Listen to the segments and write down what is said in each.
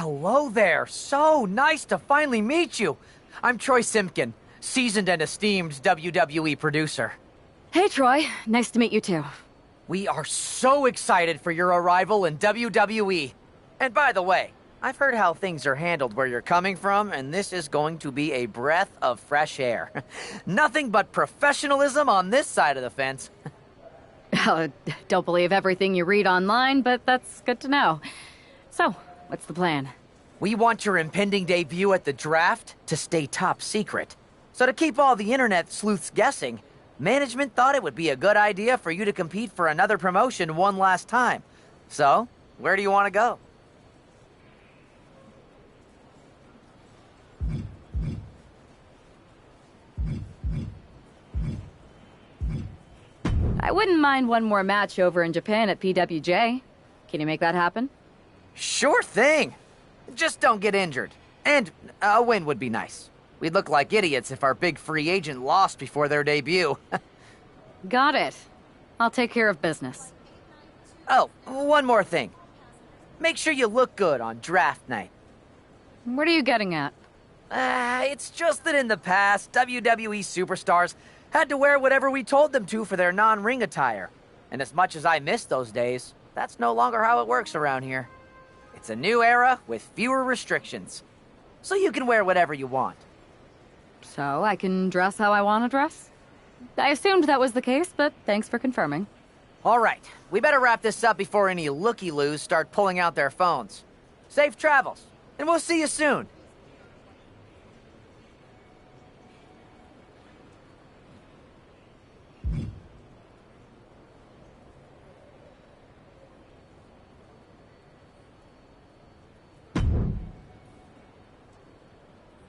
Hello there. So nice to finally meet you. I'm Troy Simpkin, seasoned and esteemed WWE producer. Hey, Troy. Nice to meet you, too. We are so excited for your arrival in WWE. And by the way, I've heard how things are handled where you're coming from, and this is going to be a breath of fresh air. Nothing but professionalism on this side of the fence. Don't believe everything you read online, but that's good to know. So, what's the plan? We want your impending debut at the draft to stay top secret. So to keep all the internet sleuths guessing, management thought it would be a good idea for you to compete for another promotion one last time. So, where do you want to go? I wouldn't mind one more match over in Japan at PWJ. Can you make that happen? Sure thing. Just don't get injured. And a win would be nice. We'd look like idiots if our big free agent lost before their debut. Got it. I'll take care of business. Oh, one more thing. Make sure you look good on draft night. What are you getting at? It's just that in the past, WWE superstars had to wear whatever we told them to for their non-ring attire. And as much as I miss those days, that's no longer how it works around here. It's a new era with fewer restrictions. So you can wear whatever you want. So I can dress how I want to dress? I assumed that was the case, but thanks for confirming. All right, we better wrap this up before any looky-loos start pulling out their phones. Safe travels, and we'll see you soon.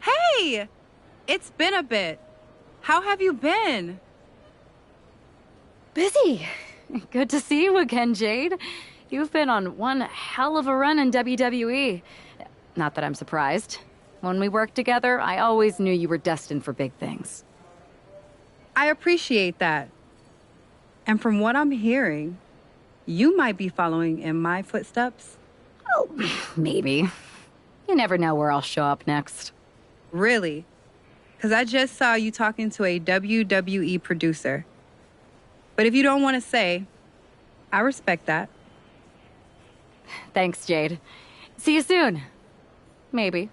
Hey! It's been a bit. How have you been? Busy. Good to see you again, Jade. You've been on one hell of a run in WWE. Not that I'm surprised. When we worked together, I always knew you were destined for big things. I appreciate that. And from what I'm hearing, you might be following in my footsteps. Oh, maybe. You never know where I'll show up next. Really? Because I just saw you talking to a WWE producer. But if you don't want to say, I respect that. Thanks, Jade. See you soon. Maybe.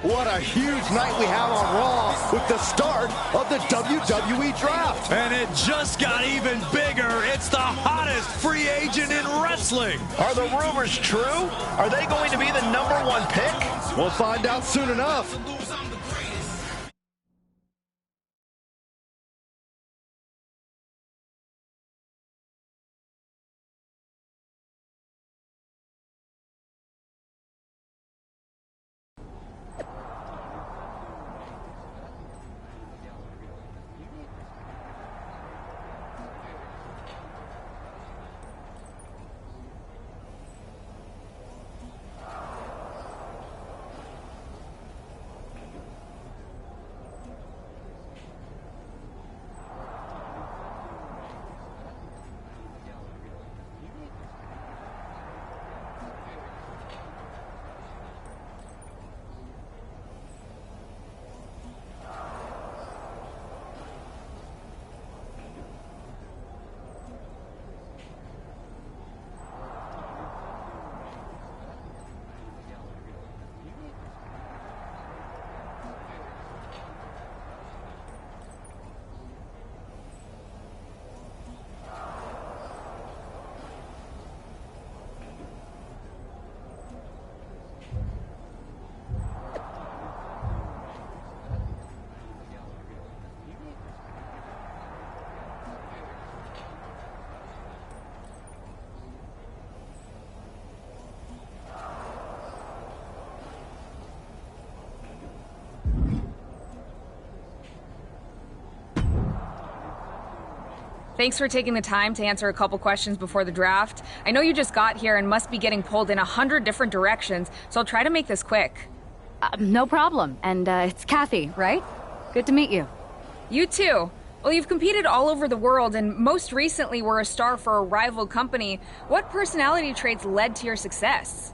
What a huge night we have on Raw with the start of the WWE Draft. And it just got even bigger. It's the hottest free agent in wrestling. Are the rumors true? Are they going to be the #1 pick? We'll find out soon enough. Thanks for taking the time to answer a couple questions before the draft. I know you just got here and must be getting pulled in 100 different directions, so I'll try to make this quick. No problem. And it's Kathy, right? Good to meet you. You too. Well, you've competed all over the world and most recently were a star for a rival company. What personality traits led to your success?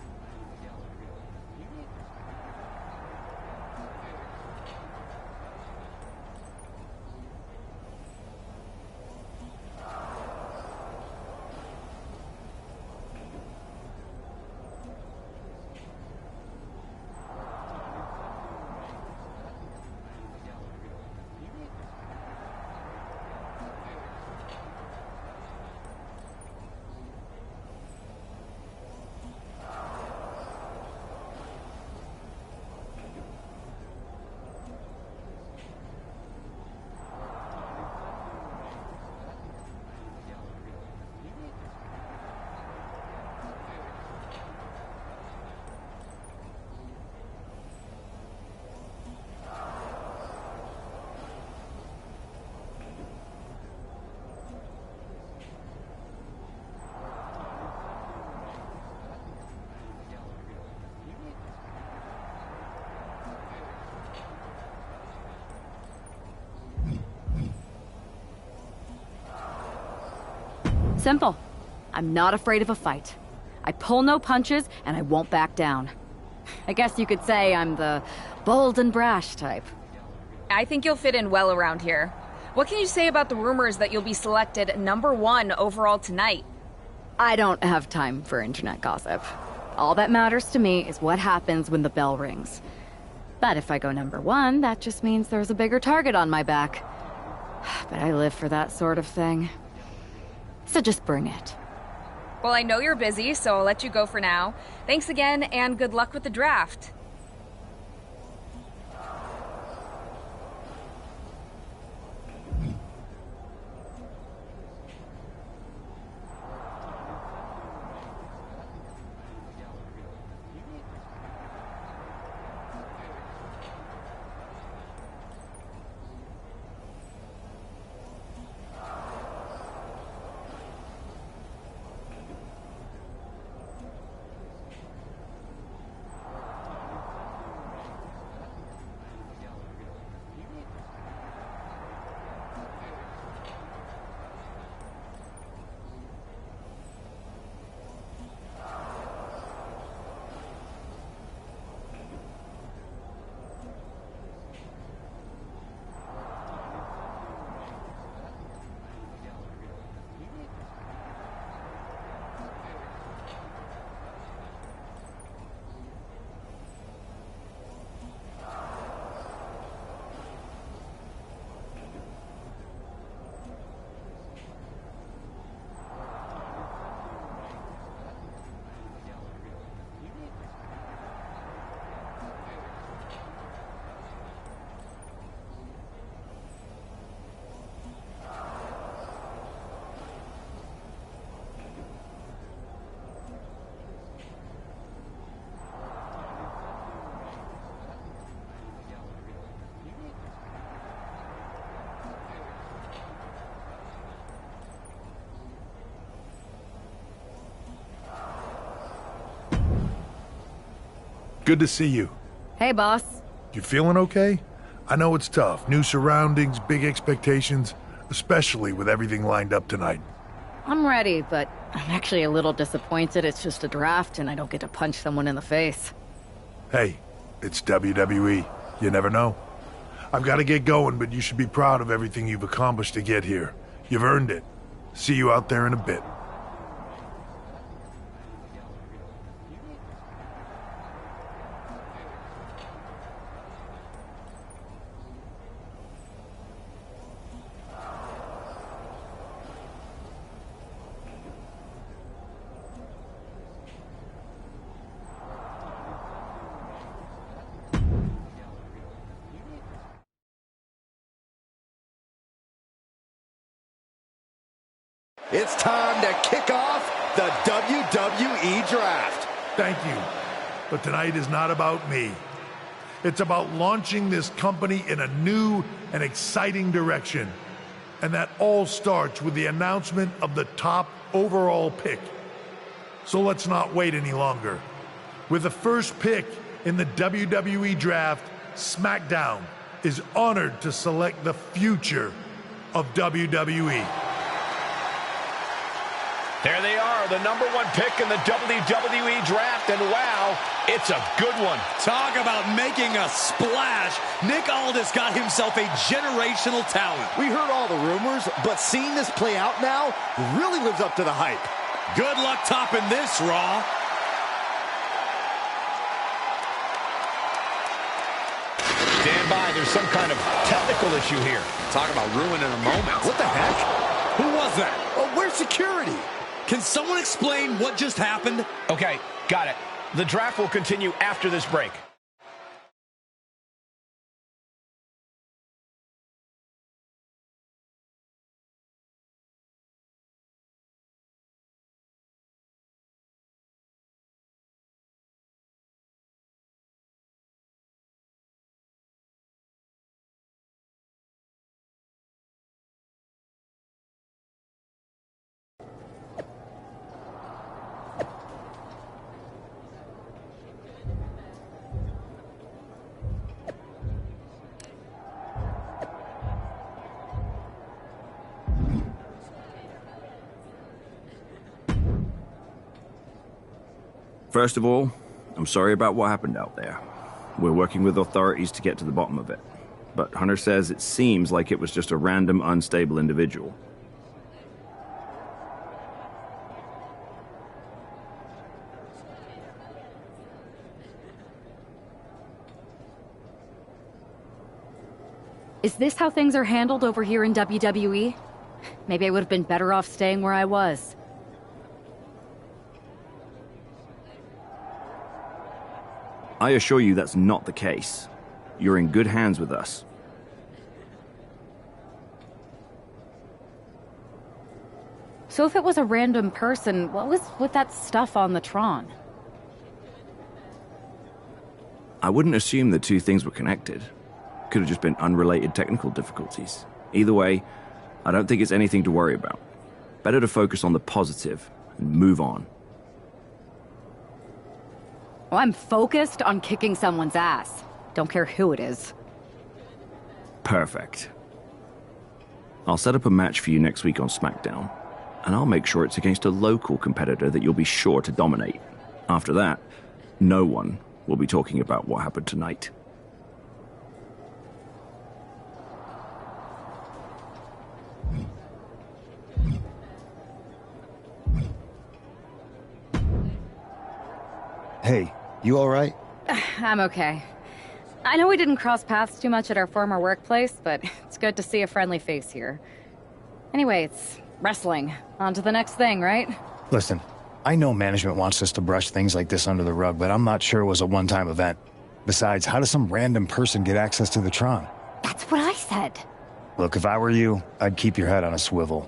Simple. I'm not afraid of a fight. I pull no punches, and I won't back down. I guess you could say I'm the bold and brash type. I think you'll fit in well around here. What can you say about the rumors that you'll be selected #1 overall tonight? I don't have time for internet gossip. All that matters to me is what happens when the bell rings. But if I go #1, that just means there's a bigger target on my back. But I live for that sort of thing. So just bring it. Well, I know you're busy, so I'll let you go for now. Thanks again, and good luck with the draft. Good to see you. Hey, boss. You feeling okay? I know it's tough. New surroundings, big expectations, especially with everything lined up tonight. I'm ready, but I'm actually a little disappointed it's just a draft and I don't get to punch someone in the face. Hey, it's WWE. You never know. I've got to get going, but you should be proud of everything you've accomplished to get here. You've earned it. See you out there in a bit. It's time to kick off the WWE Draft. Thank you. But tonight is not about me. It's about launching this company in a new and exciting direction. And that all starts with the announcement of the top overall pick. So let's not wait any longer. With the first pick in the WWE Draft, SmackDown is honored to select the future of WWE. There they are, the number one pick in the WWE Draft, and wow, it's a good one. Talk about making a splash. Nick Aldis got himself a generational talent. We heard all the rumors, but seeing this play out now really lives up to the hype. Good luck topping this, Raw. Stand by, there's some kind of technical issue here. Talk about ruining a moment. What the heck? Who was that? Oh, where's security? Can someone explain what just happened? Okay, got it. The draft will continue after this break. First of all, I'm sorry about what happened out there. We're working with authorities to get to the bottom of it. But Hunter says it seems like it was just a random, unstable individual. Is this how things are handled over here in WWE? Maybe I would have been better off staying where I was. I assure you that's not the case. You're in good hands with us. So if it was a random person, what was with that stuff on the Tron? I wouldn't assume the two things were connected. Could have just been unrelated technical difficulties. Either way, I don't think it's anything to worry about. Better to focus on the positive and move on. Well, I'm focused on kicking someone's ass. Don't care who it is. Perfect. I'll set up a match for you next week on SmackDown, and I'll make sure it's against a local competitor that you'll be sure to dominate. After that, no one will be talking about what happened tonight. Hey, you all right? I'm okay. I know we didn't cross paths too much at our former workplace, but it's good to see a friendly face here. Anyway, it's wrestling. On to the next thing, right? Listen, I know management wants us to brush things like this under the rug, but I'm not sure it was a one-time event. Besides, how does some random person get access to the Tron? That's what I said. Look, if I were you, I'd keep your head on a swivel.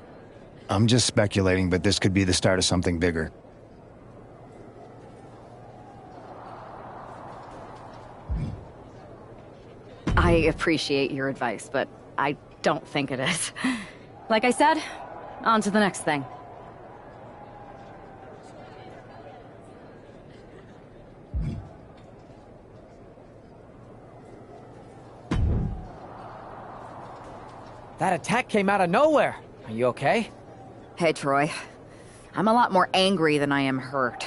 I'm just speculating, but this could be the start of something bigger. I appreciate your advice, but I don't think it is. Like I said, on to the next thing. That attack came out of nowhere. Are you okay? Hey, Troy. I'm a lot more angry than I am hurt.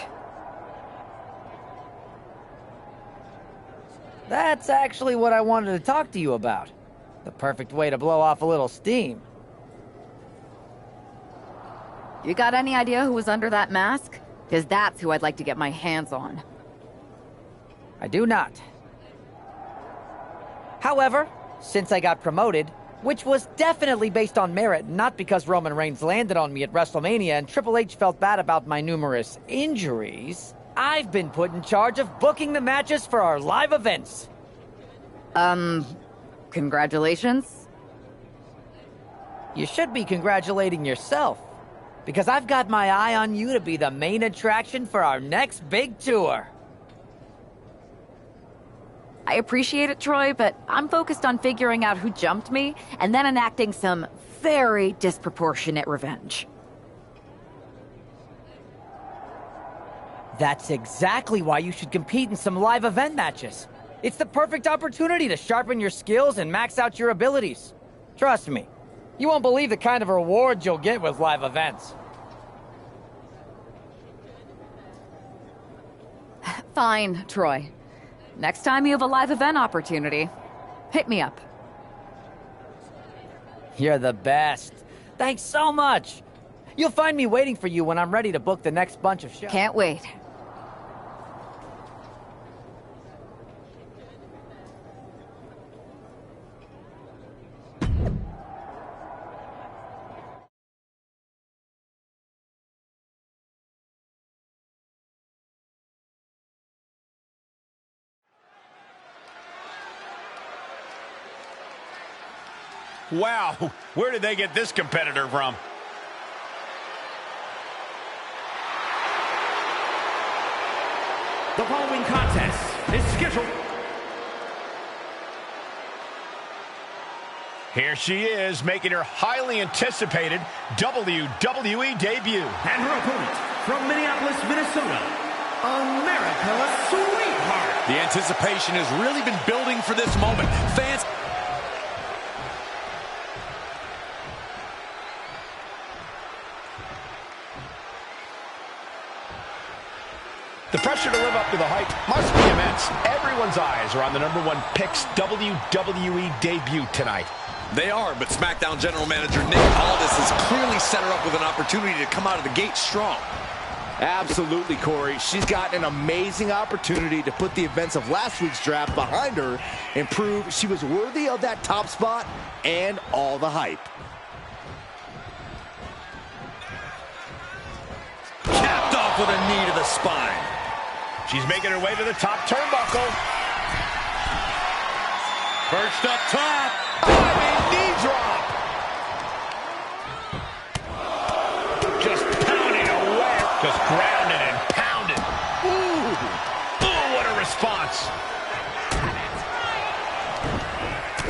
That's actually what I wanted to talk to you about. The perfect way to blow off a little steam. You got any idea who was under that mask? Because that's who I'd like to get my hands on. I do not. However, since I got promoted, which was definitely based on merit, not because Roman Reigns landed on me at WrestleMania and Triple H felt bad about my numerous injuries, I've been put in charge of booking the matches for our live events. Congratulations? You should be congratulating yourself, because I've got my eye on you to be the main attraction for our next big tour. I appreciate it, Troy, but I'm focused on figuring out who jumped me and then enacting some very disproportionate revenge. That's exactly why you should compete in some live event matches. It's the perfect opportunity to sharpen your skills and max out your abilities. Trust me, you won't believe the kind of rewards you'll get with live events. Fine, Troy. Next time you have a live event opportunity, hit me up. You're the best. Thanks so much. You'll find me waiting for you when I'm ready to book the next bunch of shows. Can't wait. Wow, where did they get this competitor from? The following contest is scheduled. Here she is, making her highly anticipated WWE debut. And her opponent, from Minneapolis, Minnesota, America's Sweetheart. The anticipation has really been building for this moment. Fans... The pressure to live up to the hype must be immense. Everyone's eyes are on the #1 pick's WWE debut tonight. They are, but SmackDown General Manager Nick Aldis has clearly set her up with an opportunity to come out of the gate strong. Absolutely, Corey. She's got an amazing opportunity to put the events of last week's draft behind her and prove she was worthy of that top spot and all the hype. Capped off with a knee to the spine. She's making her way to the top turnbuckle. Perched up top. Knee drop. Just pounding away. Just grounded and pounded. Ooh. Ooh, what a response.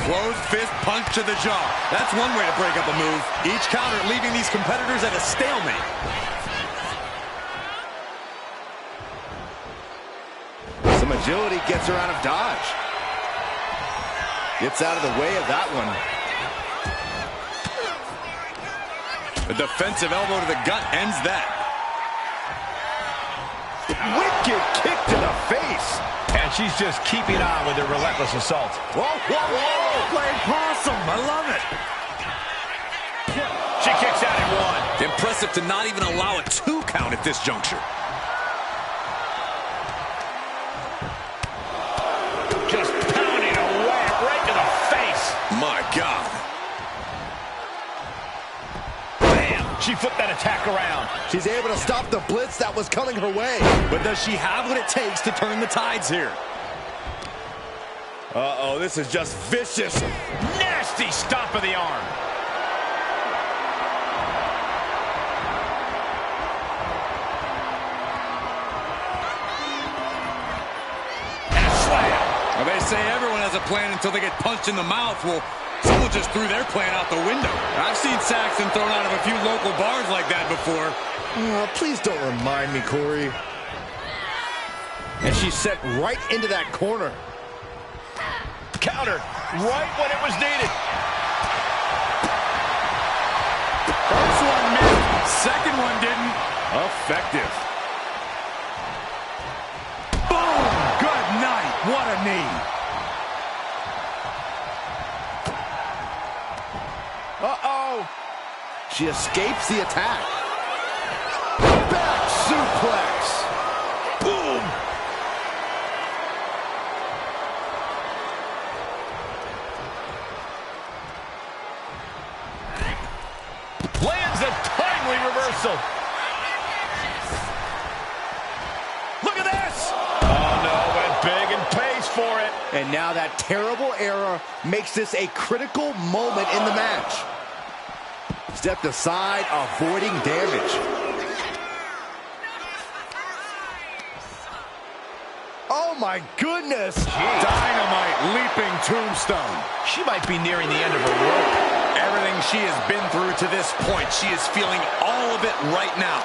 Closed fist punch to the jaw. That's one way to break up a move. Each counter leaving these competitors at a stalemate. Some agility gets her out of dodge. Gets out of the way of that one. A defensive elbow to the gut ends that. Wicked kick to the face. And she's just keeping on with her relentless assault. Whoa, whoa, whoa. Playing possum. I love it. She kicks out at one. Impressive to not even allow a 2 count at this juncture. Just pounding away right to the face. My God. Bam! She flipped that attack around. She's able to stop the blitz that was coming her way. But does she have what it takes to turn the tides here? Uh-oh, this is just vicious. Nasty stomp of the arm. And a slam. Well, they say everyone has a plan until they get punched in the mouth. Well, someone just threw their plan out the window. I've seen Saxton thrown out of a few local bars like that before. Oh, please don't remind me, Corey. And she's sent right into that corner. Countered right when it was needed. second one didn't. Effective. Boom! Good night. What a knee. Uh-oh. She escapes the attack. Back suplex. Boom. Lands a timely reversal. Look at this. Oh, no, went big and pays for it. And now that terrible error makes this a critical moment in the match. Stepped aside, avoiding damage. Oh my goodness! Jeez. Dynamite leaping tombstone. She might be nearing the end of her rope. Everything she has been through to this point, she is feeling all of it right now.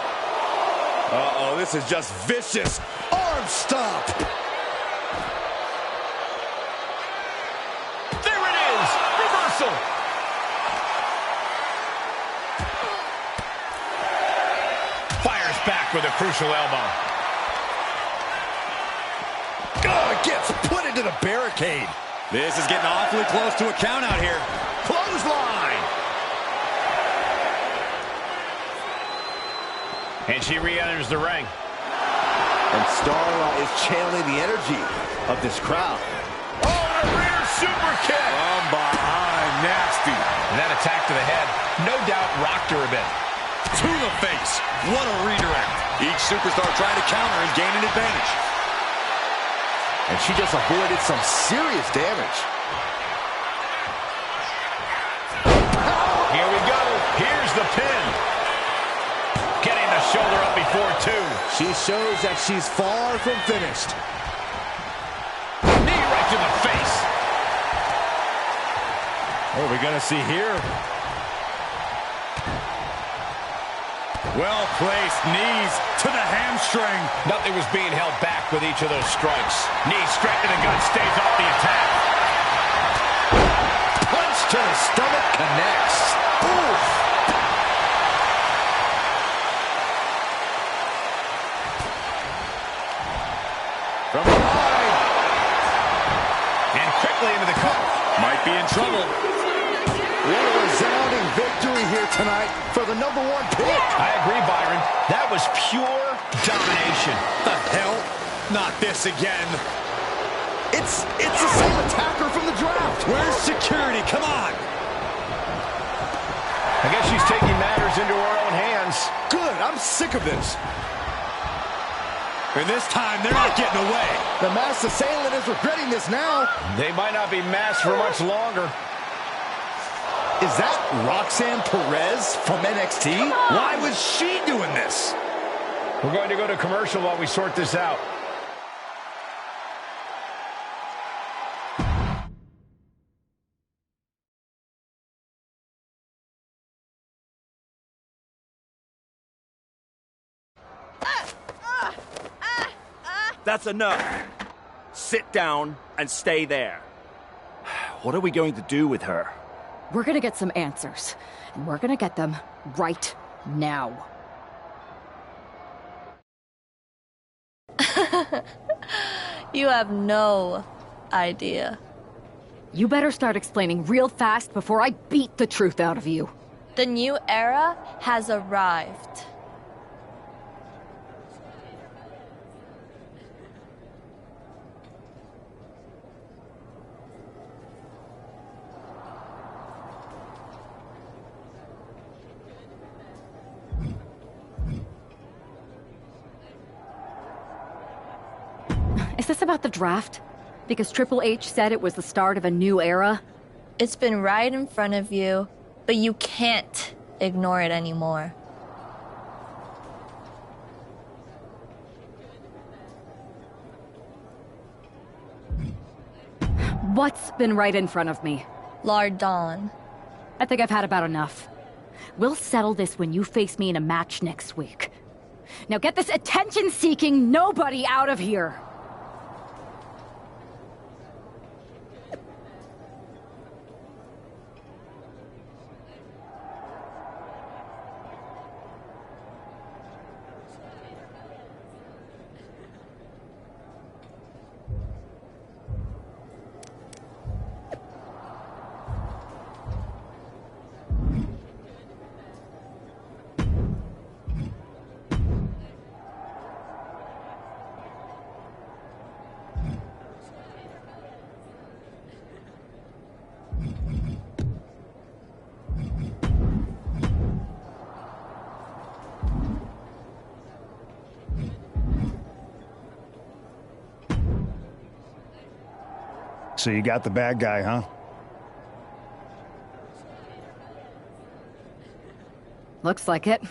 Uh-oh, this is just vicious. Arm stomp! There it is! Reversal! Fires back with a crucial elbow. Oh, it gets put into the barricade. This is getting awfully close to a count out here. Clothesline! And she re-enters the ring. And Starla is channeling the energy of this crowd. Oh, the rear super kick! From behind, nasty. And that attack to the head, no doubt rocked her a bit. To the face. What a redirect. Each superstar trying to counter and gain an advantage. And she just avoided some serious damage. Here we go. Here's the pin. Getting the shoulder up before two. She shows that she's far from finished. Knee right to the face. What are we going to see here? Well-placed knees to the hamstring. Nothing was being held back with each of those strikes. Knee straight to the gut, stays off the attack. Punch to the stomach connects. Oof. From behind. And quickly into the cover. Might be in trouble. What a resounding victory here tonight for the #1 pick. I agree, Byron. That was pure domination. The hell? Not this again. It's the same attacker from the draft. Where's security? Come on. I guess she's taking matters into her own hands. Good, I'm sick of this. And this time, they're not getting away. The masked assailant is regretting this now. They might not be masked for much longer. Is that Roxanne Perez from NXT? Why was she doing this? We're going to go to commercial while we sort this out. That's enough. Sit down and stay there. What are we going to do with her? We're gonna get some answers, and we're gonna get them right now. You have no idea. You better start explaining real fast before I beat the truth out of you. The new era has arrived. Is this about the draft? Because Triple H said it was the start of a new era? It's been right in front of you, but you can't ignore it anymore. What's been right in front of me? Lord Dawn. I think I've had about enough. We'll settle this when you face me in a match next week. Now get this attention-seeking nobody out of here! So you got the bad guy, huh? Looks like it.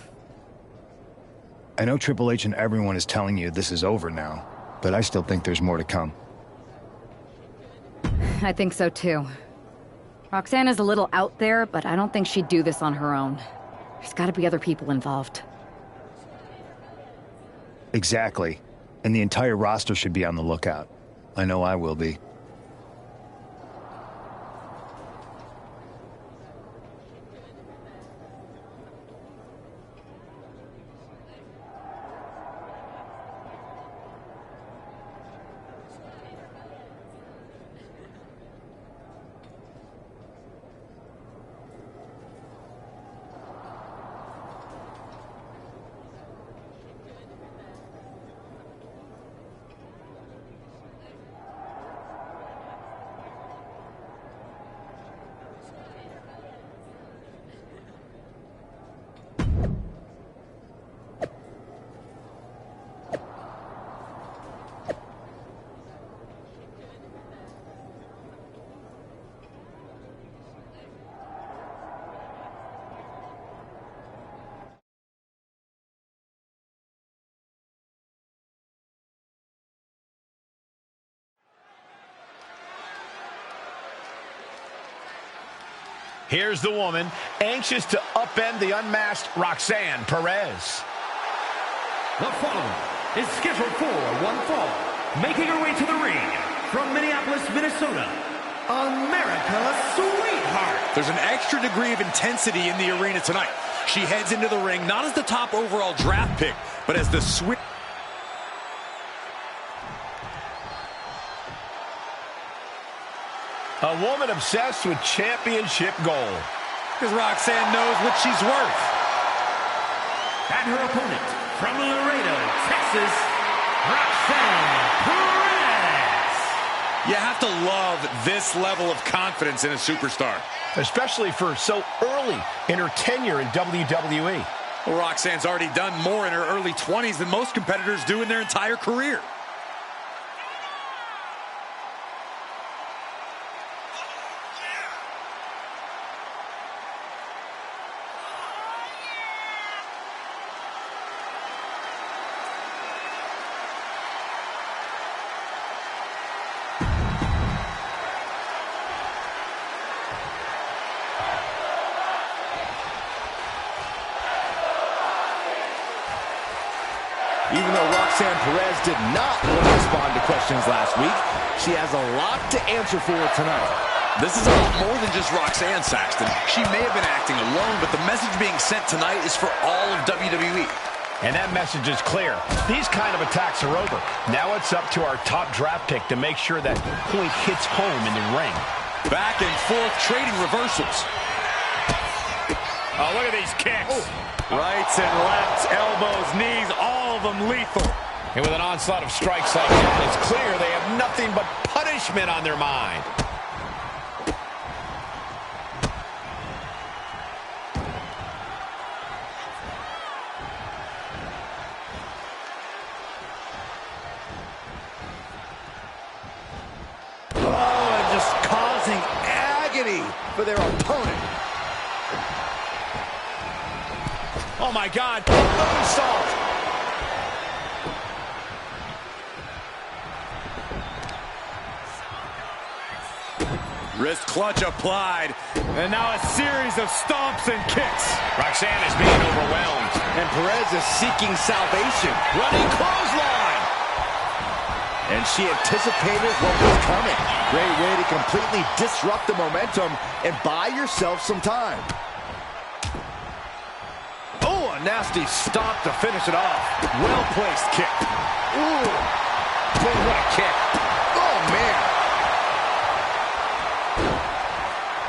I know Triple H and everyone is telling you this is over now, but I still think there's more to come. I think so too. Roxanne is a little out there, but I don't think she'd do this on her own. There's gotta be other people involved. Exactly. And the entire roster should be on the lookout. I know I will be. Here's the woman, anxious to upend the unmasked Roxanne Perez. The following is scheduled for one fall, making her way to the ring from Minneapolis, Minnesota, America's Sweetheart. There's an extra degree of intensity in the arena tonight. She heads into the ring not as the top overall draft pick, but as the sweet. A woman obsessed with championship gold. Because Roxanne knows what she's worth. And her opponent from Laredo, Texas, Roxanne Perez. You have to love this level of confidence in a superstar. Especially for so early in her tenure in WWE. Well, Roxanne's already done more in her early 20s than most competitors do in their entire career. Even though Roxanne Perez did not want to respond to questions last week, she has a lot to answer for tonight. This is a lot more than just Roxanne, Saxton. She may have been acting alone, but the message being sent tonight is for all of WWE. And that message is clear. These kind of attacks are over. Now it's up to our top draft pick to make sure that point hits home in the ring. Back and forth, trading reversals. Oh, look at these kicks. Rights and lefts, elbows, knees, all of them lethal. And with an onslaught of strikes like that, it's clear they have nothing but punishment on their mind. Oh, and just causing agony for their opponent. Oh, my God. Moonsault. Wrist clutch applied. And now a series of stomps and kicks. Roxanne is being overwhelmed. And Perez is seeking salvation. Running clothesline. And she anticipated what was coming. Great way to completely disrupt the momentum and buy yourself some time. Oh, a nasty stomp to finish it off. Well-placed kick. Ooh. Boy, what a kick. Oh, man.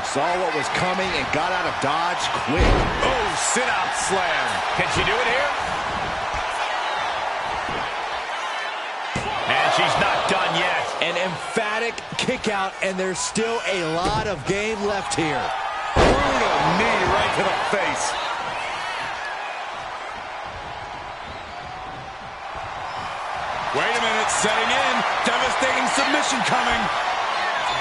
Saw what was coming and got out of dodge quick. Oh, sit-out slam. Can she do it here? And she's not done yet. An emphatic kick out, and there's still a lot of game left here. Brutal knee right to the face. Wait a minute, setting in. Devastating submission coming.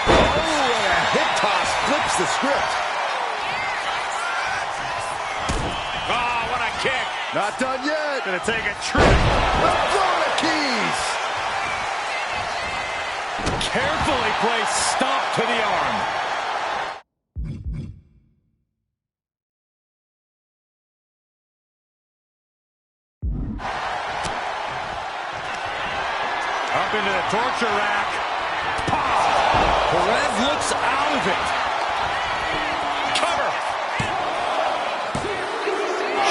Oh, and a hip toss flips the script. Oh, what a kick. Not done yet. Gonna take a trip. The Florida Keys. Carefully placed stomp to the arm. Up into the torture rack. Perez looks out of it. Cover.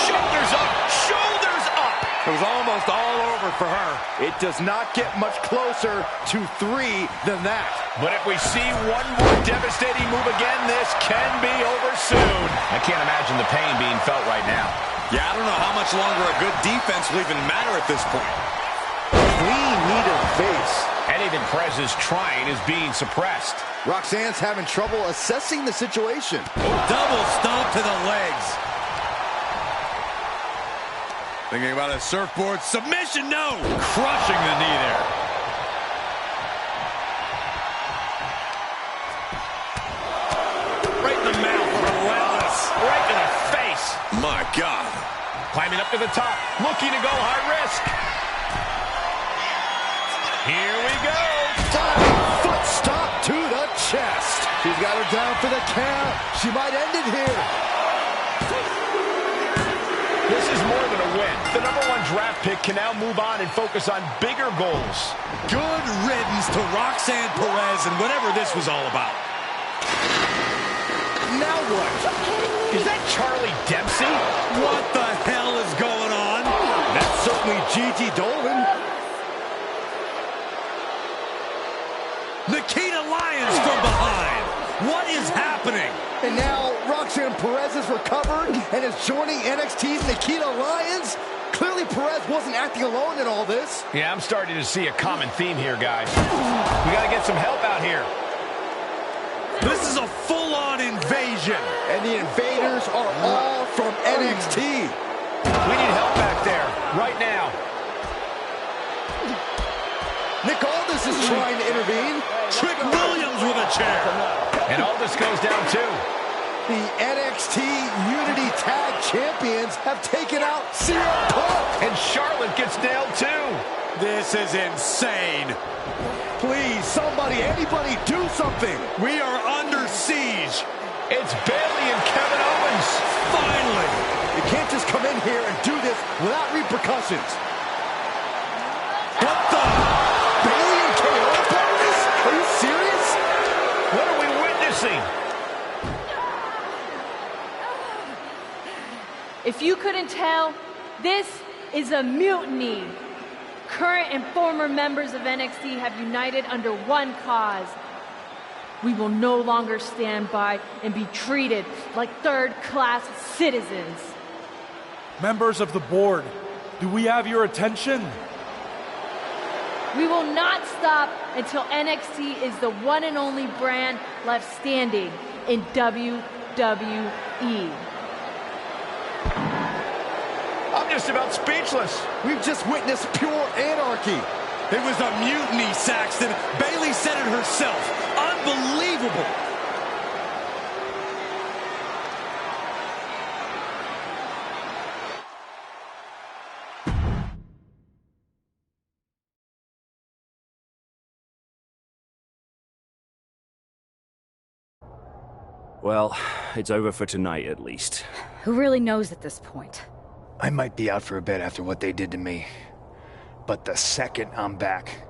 Shoulders up. Shoulders up. It was almost all over for her. It does not get much closer to 3 than that. But if we see one more devastating move again, this can be over soon. I can't imagine the pain being felt right now. Yeah, I don't know how much longer a good defense will even matter at this point. Clean knee to the face. Anything Perez is trying is being suppressed. Roxanne's having trouble assessing the situation. Double stomp to the legs. Thinking about a surfboard submission, no! Crushing the knee there. Right in the mouth, relentless. Right to the face. My God. Climbing up to the top, looking to go high risk. Here we go. Foot stomp to the chest. She's got her down for the count. She might end it here. This is more than a win. The #1 draft pick can now move on and focus on bigger goals. Good riddance to Roxanne Perez and whatever this was all about. Now what? Is that Charlie Dempsey? What the hell is going on? That's certainly Gigi Dolan. Nikita Lyons from behind. What is happening? And now Roxanne Perez is recovered and is joining NXT's Nikita Lyons. Clearly Perez wasn't acting alone in all this. Yeah, I'm starting to see a common theme here, guys. We got to get some help out here. This is a full-on invasion. And the invaders are all from NXT. We need help back there, right now. Nick Aldis is trying to intervene. Trick Williams with a chair. And Aldis goes down too. The NXT Unity Tag Champions have taken out CM Punk. And Charlotte gets nailed too. This is insane. Please, somebody, anybody, do something. We are under siege. It's Bayley and Kevin Owens. Finally. You can't just come in here and do this without repercussions. What the? Bayley and KO part of this? Are you serious? What are we witnessing? If you couldn't tell, this is a mutiny. Current and former members of NXT have united under one cause. We will no longer stand by and be treated like third-class citizens. Members of the board, do we have your attention? We will not stop until NXT is the one and only brand left standing in WWE. I'm just about speechless. We've just witnessed pure anarchy. It was a mutiny, Saxton. Bayley said it herself. Unbelievable. Well, it's over for tonight at least. Who really knows at this point? I might be out for a bit after what they did to me. But the second I'm back,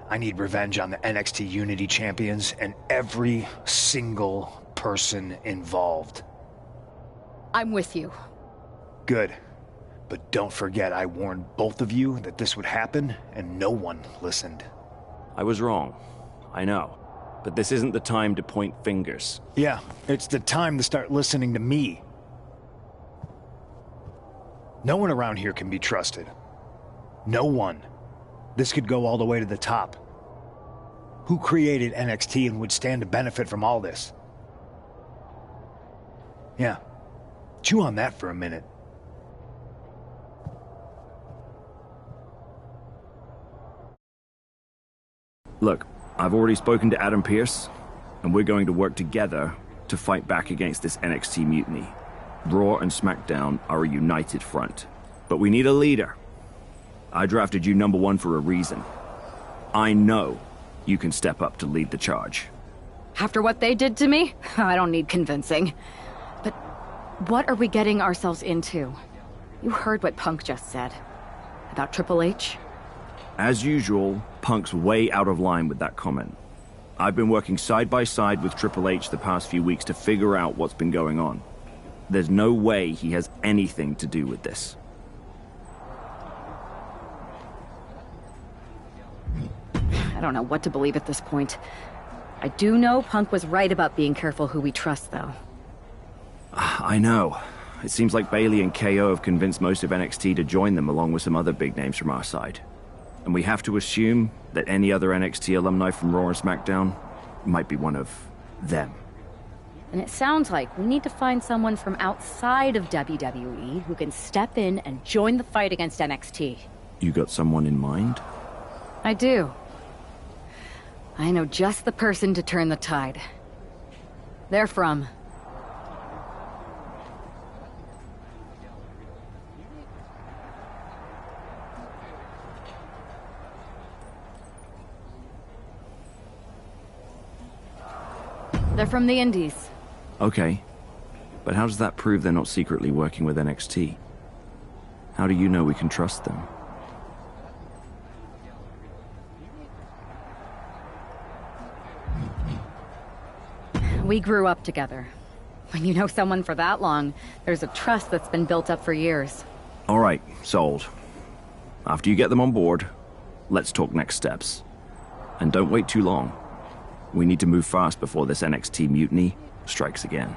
I need revenge on the NXT Unity Champions and every single person involved. I'm with you. Good. But don't forget I warned both of you that this would happen, and no one listened. I was wrong. I know. But this isn't the time to point fingers. Yeah, it's the time to start listening to me. No one around here can be trusted. No one. This could go all the way to the top. Who created NXT and would stand to benefit from all this? Yeah. Chew on that for a minute. Look, I've already spoken to Adam Pearce. And we're going to work together to fight back against this NXT mutiny. Raw and SmackDown are a united front. But we need a leader. I drafted you #1 for a reason. I know you can step up to lead the charge. After what they did to me, I don't need convincing. But what are we getting ourselves into? You heard what Punk just said. About Triple H? As usual, Punk's way out of line with that comment. I've been working side by side with Triple H the past few weeks to figure out what's been going on. There's no way he has anything to do with this. I don't know what to believe at this point. I do know Punk was right about being careful who we trust, though. I know. It seems like Bayley and KO have convinced most of NXT to join them along with some other big names from our side. And we have to assume that any other NXT alumni from Raw and SmackDown might be one of them. And it sounds like we need to find someone from outside of WWE who can step in and join the fight against NXT. You got someone in mind? I do. I know just the person to turn the tide. They're from... They're from the Indies. Okay. But how does that prove they're not secretly working with NXT? How do you know we can trust them? We grew up together. When you know someone for that long, there's a trust that's been built up for years. All right, sold. After you get them on board, let's talk next steps. And don't wait too long. We need to move fast before this NXT mutiny strikes again.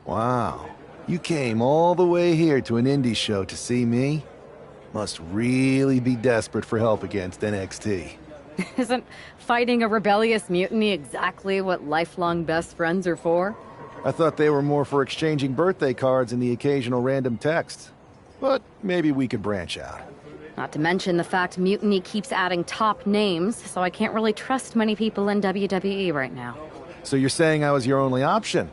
Wow. You came all the way here to an indie show to see me? Must really be desperate for help against NXT. Isn't fighting a rebellious mutiny exactly what lifelong best friends are for? I thought they were more for exchanging birthday cards and the occasional random text. But maybe we could branch out. Not to mention the fact Mutiny keeps adding top names, so I can't really trust many people in WWE right now. So you're saying I was your only option?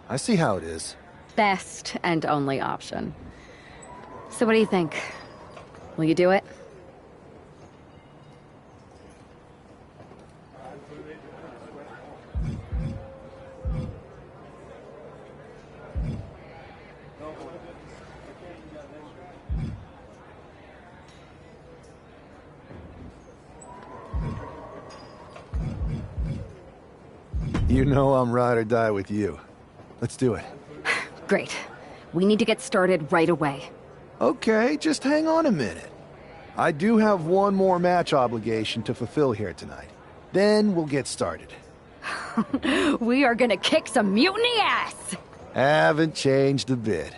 I see how it is. Best and only option. So what do you think? Will you do it? You know I'm ride or die with you. Let's do it. Great. We need to get started right away. Okay, just hang on a minute. I do have one more match obligation to fulfill here tonight. Then we'll get started. We are gonna kick some mutiny ass! Haven't changed a bit.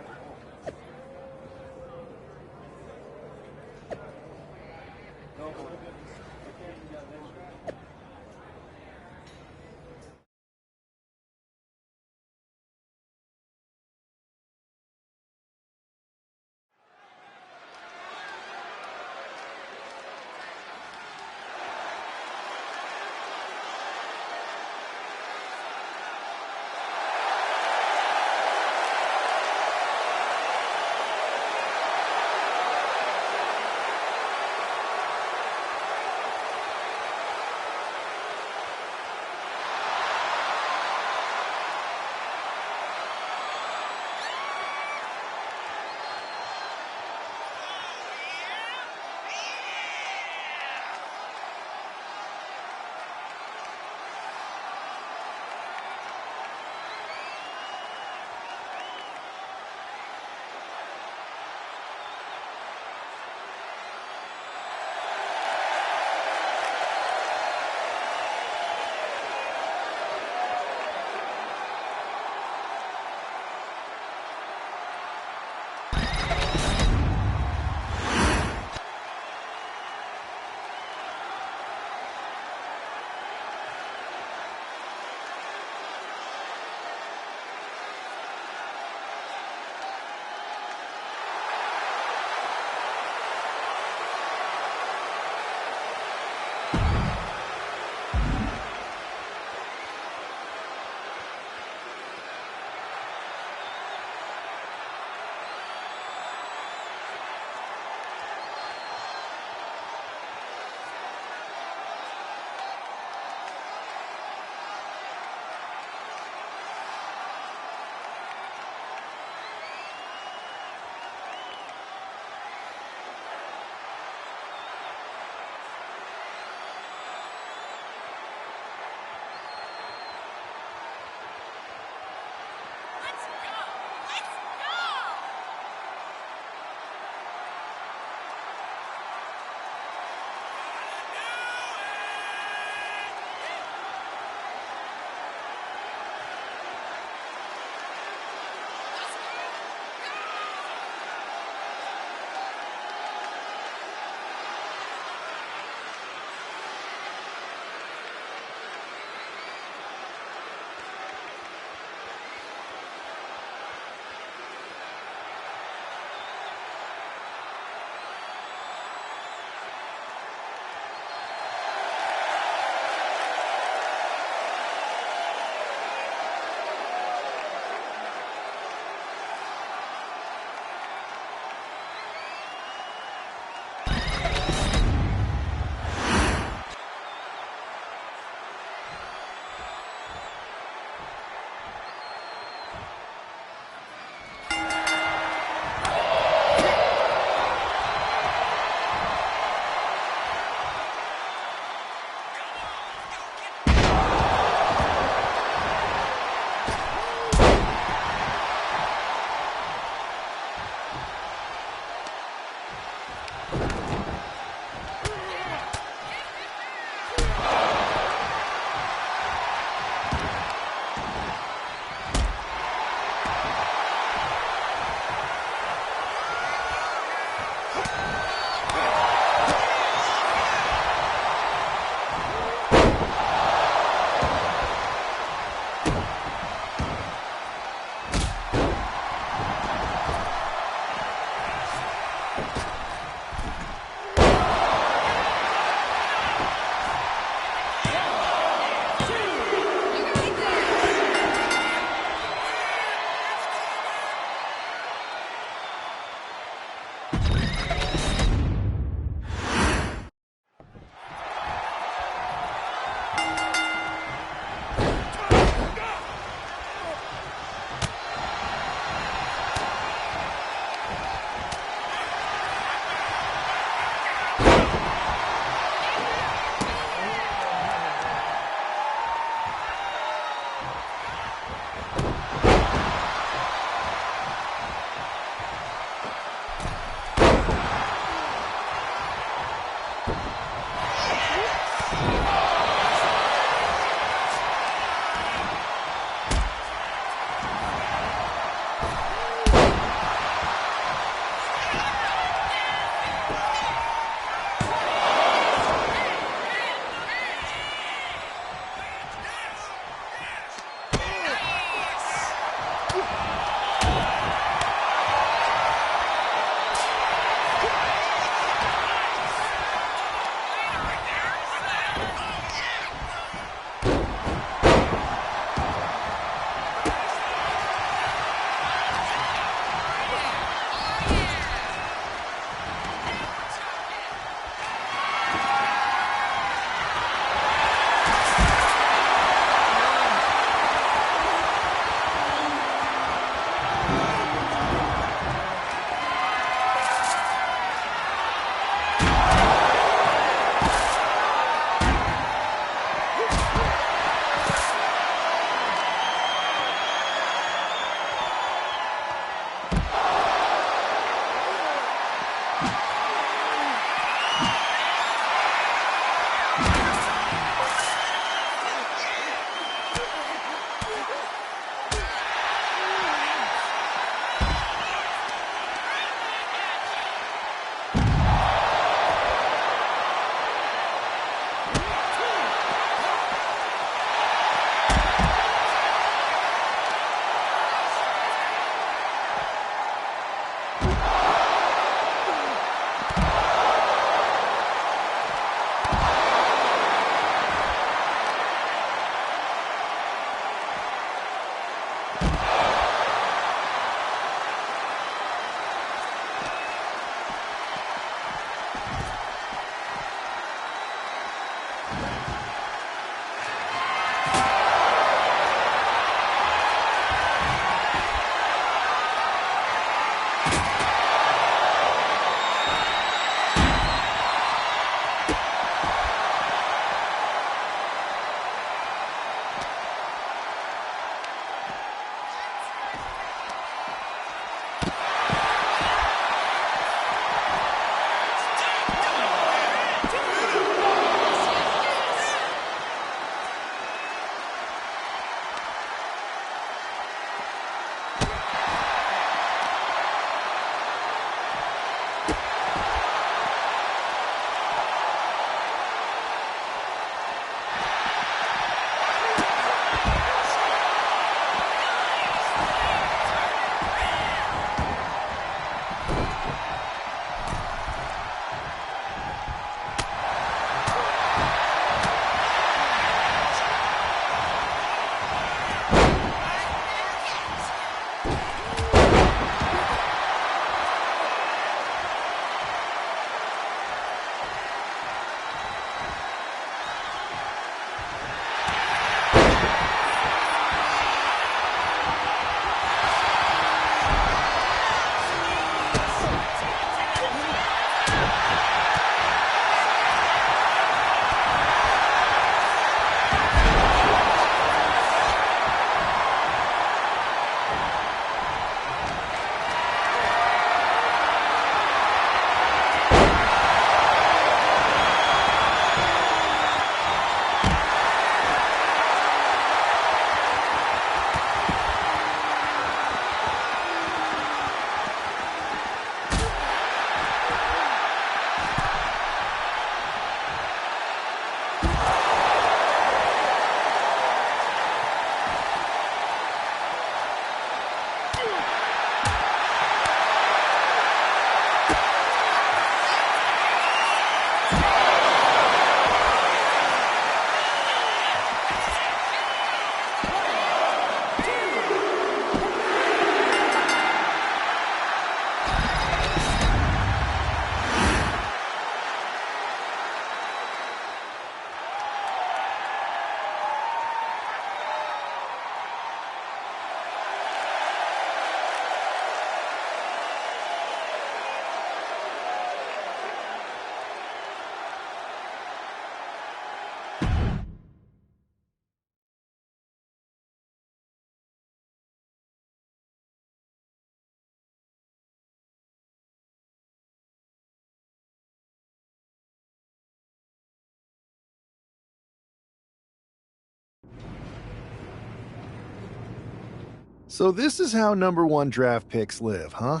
So this is how #1 draft picks live, huh?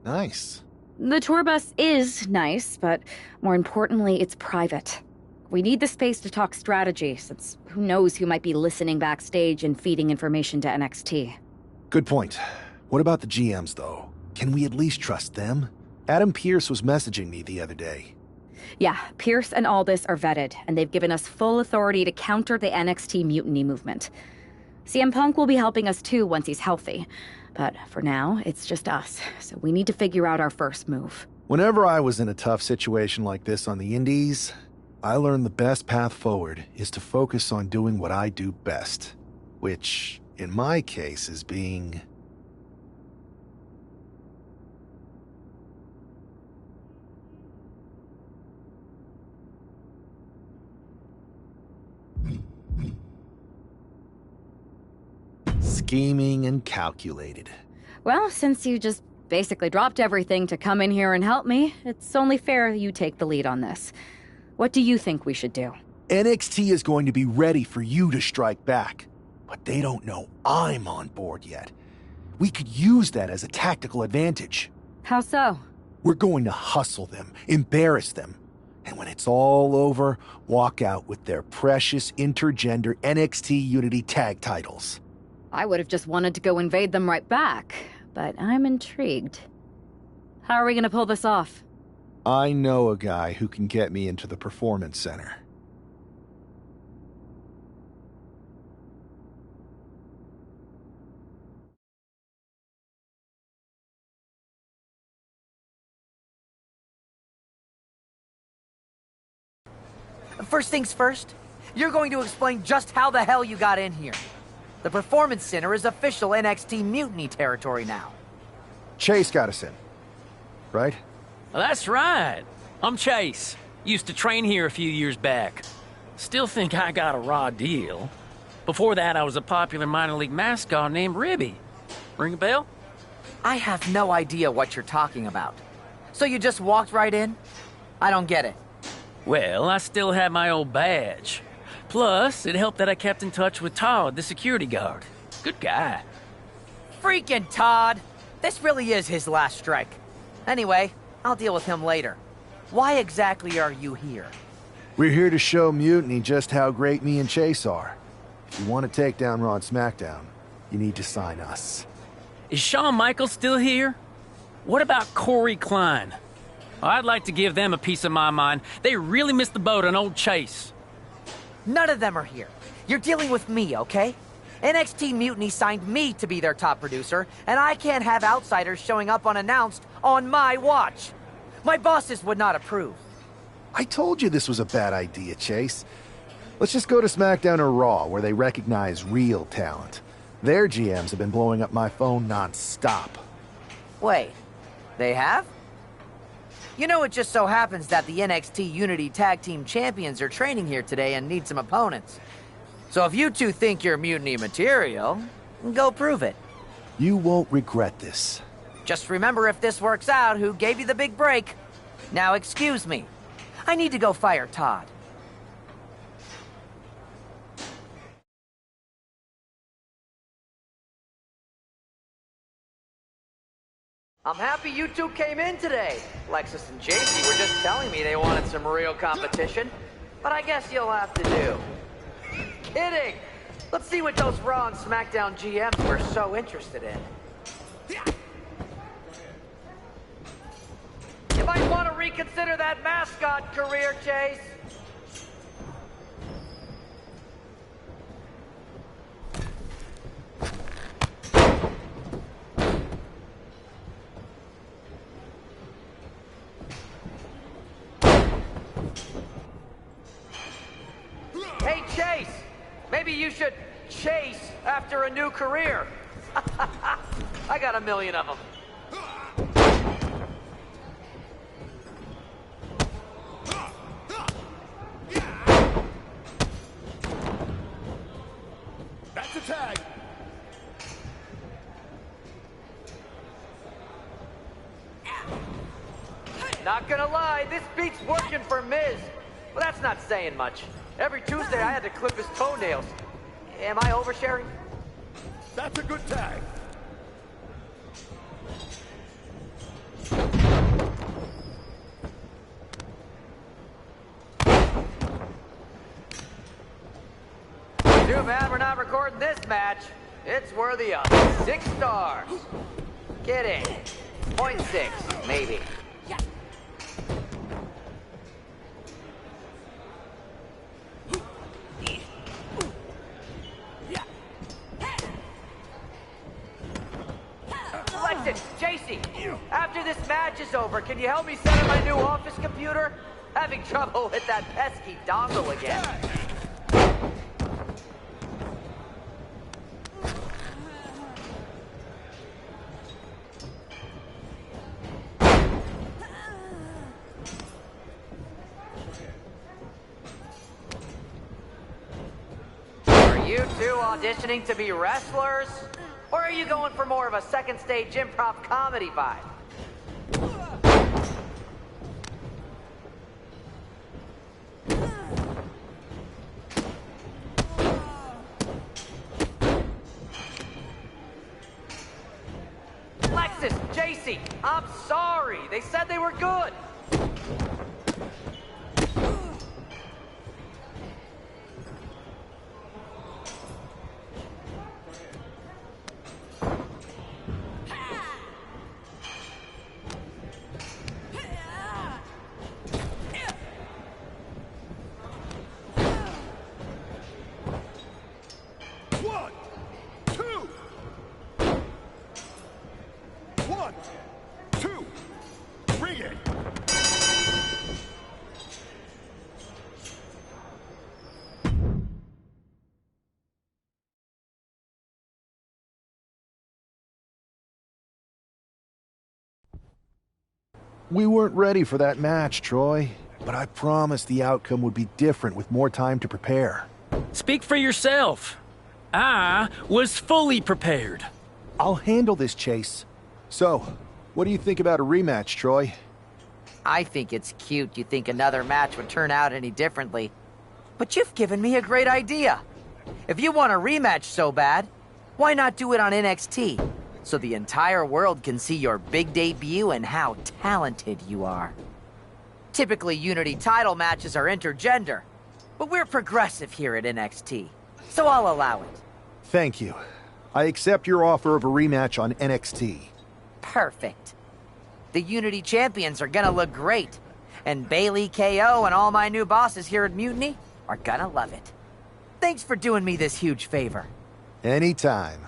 Nice. The tour bus is nice, but more importantly, it's private. We need the space to talk strategy, since who knows who might be listening backstage and feeding information to NXT. Good point. What about the GMs, though? Can we at least trust them? Adam Pearce was messaging me the other day. Yeah, Pierce and Aldis are vetted, and they've given us full authority to counter the NXT mutiny movement. CM Punk will be helping us too once he's healthy. But for now, it's just us, so we need to figure out our first move. Whenever I was in a tough situation like this on the Indies, I learned the best path forward is to focus on doing what I do best. Which, in my case, is being... scheming and calculated. Well, since you just basically dropped everything to come in here and help me, it's only fair you take the lead on this. What do you think we should do? NXT is going to be ready for you to strike back, but they don't know I'm on board yet. We could use that as a tactical advantage. How so? We're going to hustle them, embarrass them, and when it's all over, walk out with their precious intergender NXT Unity tag titles. I would have just wanted to go invade them right back, but I'm intrigued. How are we going to pull this off? I know a guy who can get me into the Performance Center. First things first, you're going to explain just how the hell you got in here. The Performance Center is official NXT mutiny territory now. Chase got us in, right? Well, that's right. I'm Chase. Used to train here a few years back. Still think I got a raw deal. Before that, I was a popular minor league mascot named Ribby. Ring a bell? I have no idea what you're talking about. So you just walked right in? I don't get it. Well, I still had my old badge. Plus, it helped that I kept in touch with Todd, the security guard. Good guy. Freaking Todd! This really is his last strike. Anyway, I'll deal with him later. Why exactly are you here? We're here to show Mutiny just how great me and Chase are. If you want to take down Raw and SmackDown, you need to sign us. Is Shawn Michaels still here? What about Corey Klein? I'd like to give them a piece of my mind. They really missed the boat on old Chase. None of them are here. You're dealing with me, okay? NXT Mutiny signed me to be their top producer, and I can't have outsiders showing up unannounced on my watch. My bosses would not approve. I told you this was a bad idea, Chase. Let's just go to SmackDown or Raw, where they recognize real talent. Their GMs have been blowing up my phone non-stop. Wait, they have? You know, it just so happens that the NXT Unity Tag Team Champions are training here today and need some opponents. So if you two think you're mutiny material, go prove it. You won't regret this. Just remember, if this works out, who gave you the big break. Now excuse me. I need to go fire Todd. I'm happy you two came in today. Lexus and JC were just telling me they wanted some real competition, but I guess you'll have to do. Kidding! Let's see what those Raw and SmackDown GMs were so interested in. You might want to reconsider that mascot career, Chase. Hey, Chase! Maybe you should chase after a new career. I got a million of them. That's a tag. Not gonna lie, this beat's working for Miz. Well, that's not saying much. Every Tuesday I had to clip his toenails. Am I oversharing? That's a good tag. Too bad we're not recording this match. It's worthy of 6 stars. Kidding. 0.6, maybe. Listen, JC, after this match is over, can you help me set up my new office computer? Having trouble with that pesky dongle again. Are you two auditioning to be wrestlers? Or are you going for more of a second stage improv comedy vibe? Lexus, JC, I'm sorry. They said they were good. We weren't ready for that match, Troy, but I promised the outcome would be different with more time to prepare. Speak for yourself. I was fully prepared. I'll handle this, Chase. So, what do you think about a rematch, Troy? I think it's cute you think another match would turn out any differently. But you've given me a great idea. If you want a rematch so bad, why not do it on NXT? So the entire world can see your big debut and how talented you are. Typically, Unity title matches are intergender, but we're progressive here at NXT, so I'll allow it. Thank you. I accept your offer of a rematch on NXT. Perfect. The Unity champions are gonna look great, and Bailey, KO, and all my new bosses here at Mutiny are gonna love it. Thanks for doing me this huge favor. Anytime.